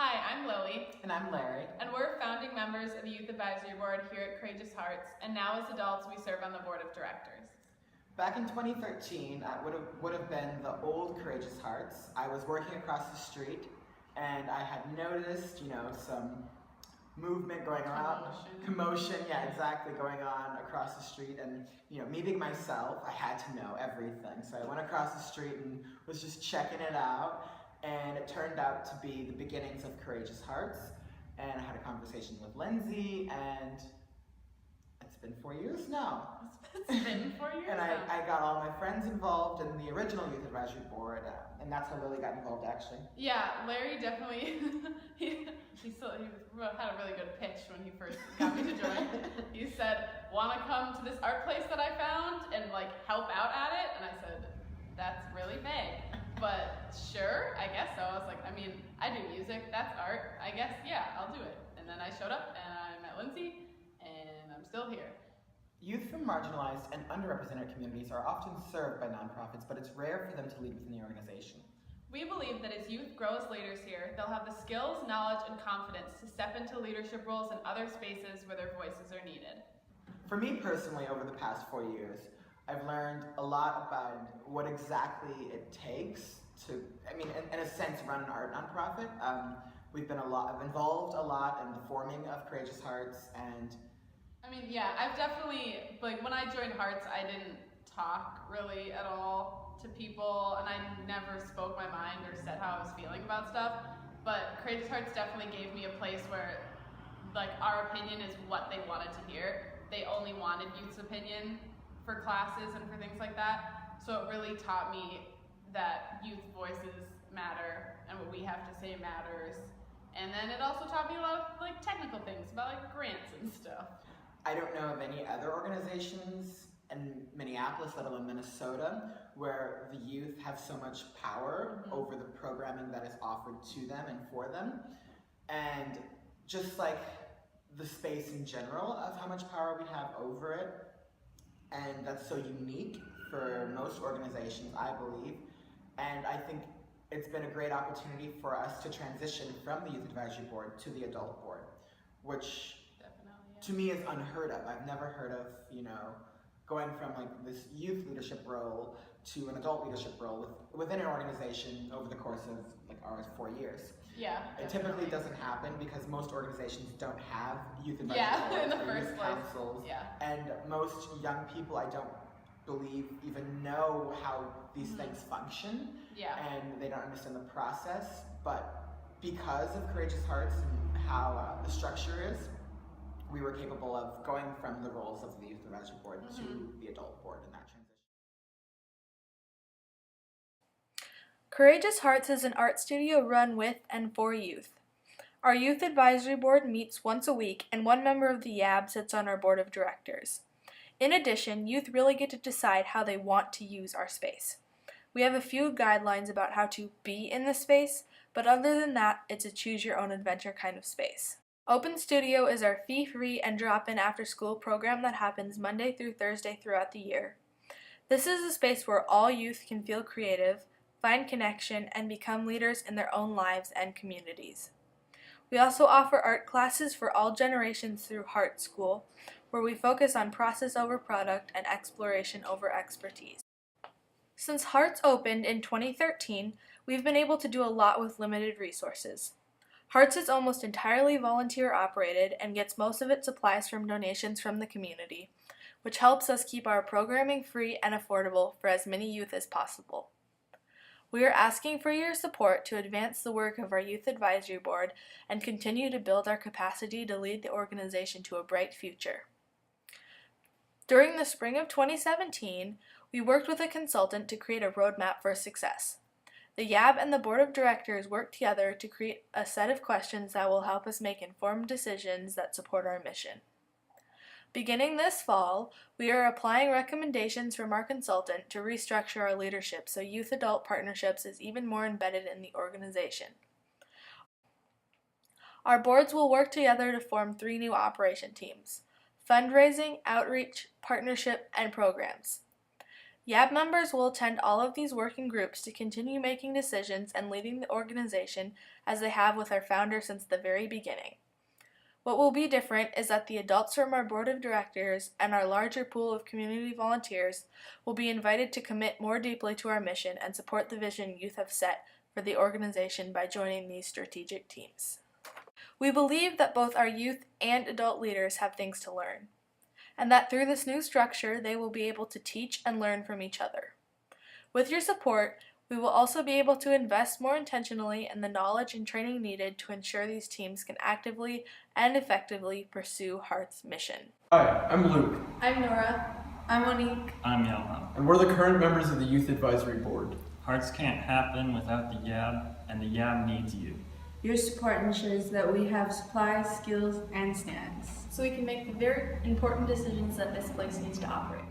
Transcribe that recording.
Hi, I'm Lily. And I'm Larry. And we're founding members of the Youth Advisory Board here at Courageous Hearts, and now as adults we serve on the Board of Directors. Back in 2013, would have been the old Courageous Hearts. I was working across the street, and I had noticed, some movement going around, commotion, yeah, exactly, going on across the street. And me being myself, I had to know everything. So I went across the street and was just checking it out, and it turned out to be the beginnings of Courageous Hearts. And I had a conversation with Lindsay, and it's been 4 years now. It's been 4 years And now. I got all my friends involved in the original Youth Advisory Board, and that's how Lily got involved, actually. Yeah, Larry definitely, he had a really good pitch when he first got me to join. He said, "Want to come to this art place that I found and help out at it?" And I said, "That's really vague, but sure, I guess so." I was like, I do music, that's art, I guess, yeah, I'll do it. And then I showed up and I met Lindsay, and I'm still here. Youth from marginalized and underrepresented communities are often served by nonprofits, but it's rare for them to lead within the organization. We believe that as youth grow as leaders here, they'll have the skills, knowledge, and confidence to step into leadership roles in other spaces where their voices are needed. For me personally, over the past 4 years, I've learned a lot about what exactly it takes to, in a sense, run an art nonprofit. We've been involved a lot in the forming of Courageous Hearts, and yeah, I've definitely, when I joined Hearts, I didn't talk really at all to people, and I never spoke my mind or said how I was feeling about stuff, but Courageous Hearts definitely gave me a place where, our opinion is what they wanted to hear. They only wanted youth's opinion for classes and for things like that, so it really taught me that youth voices matter, and what we have to say matters. And then it also taught me a lot of technical things about grants and stuff. I don't know of any other organizations in Minneapolis, let alone Minnesota, where the youth have so much power over the programming that is offered to them and for them. And just the space in general of how much power we have over it. And that's so unique for most organizations, I believe. And I think it's been a great opportunity for us to transition from the Youth Advisory Board to the Adult Board, which to me is unheard of. I've never heard of, going from this youth leadership role to an adult leadership role within an organization over the course of ours 4 years. Yeah. It typically doesn't happen because most organizations don't have youth advisory boards in the or first youth place. councils. Yeah. And most young people, I don't believe, even know how these things function. Yeah. And they don't understand the process. But because of Courageous Hearts and how the structure is, we were capable of going from the roles of the Youth Advisory Board to the Adult Board in that transition. Courageous Hearts is an art studio run with and for youth. Our Youth Advisory Board meets once a week, and one member of the YAB sits on our board of directors. In addition, youth really get to decide how they want to use our space. We have a few guidelines about how to be in the space, but other than that, it's a choose-your-own-adventure kind of space. Open Studio is our fee-free and drop-in after-school program that happens Monday through Thursday throughout the year. This is a space where all youth can feel creative, find connection, and become leaders in their own lives and communities. We also offer art classes for all generations through Heart School, where we focus on process over product and exploration over expertise. Since Hearts opened in 2013, we've been able to do a lot with limited resources. Hearts is almost entirely volunteer operated and gets most of its supplies from donations from the community, which helps us keep our programming free and affordable for as many youth as possible. We are asking for your support to advance the work of our Youth Advisory Board and continue to build our capacity to lead the organization to a bright future. During the spring of 2017, we worked with a consultant to create a roadmap for success. The YAB and the Board of Directors worked together to create a set of questions that will help us make informed decisions that support our mission. Beginning this fall, we are applying recommendations from our consultant to restructure our leadership so youth-adult partnerships is even more embedded in the organization. Our boards will work together to form 3 new operation teams: fundraising, outreach, partnership, and programs. YAB members will attend all of these working groups to continue making decisions and leading the organization as they have with our founder since the very beginning. What will be different is that the adults from our board of directors and our larger pool of community volunteers will be invited to commit more deeply to our mission and support the vision youth have set for the organization by joining these strategic teams. We believe that both our youth and adult leaders have things to learn, and that through this new structure they will be able to teach and learn from each other. With your support, we will also be able to invest more intentionally in the knowledge and training needed to ensure these teams can actively and effectively pursue Heart's mission. Hi, I'm Luke, I'm Nora. I'm Monique. I'm Johan. and we're the current members of the Youth Advisory Board. Hearts can't happen without the YAB, and the YAB needs you. Your support ensures that we have supplies, skills, and stands. So we can make the very important decisions that this place needs to operate.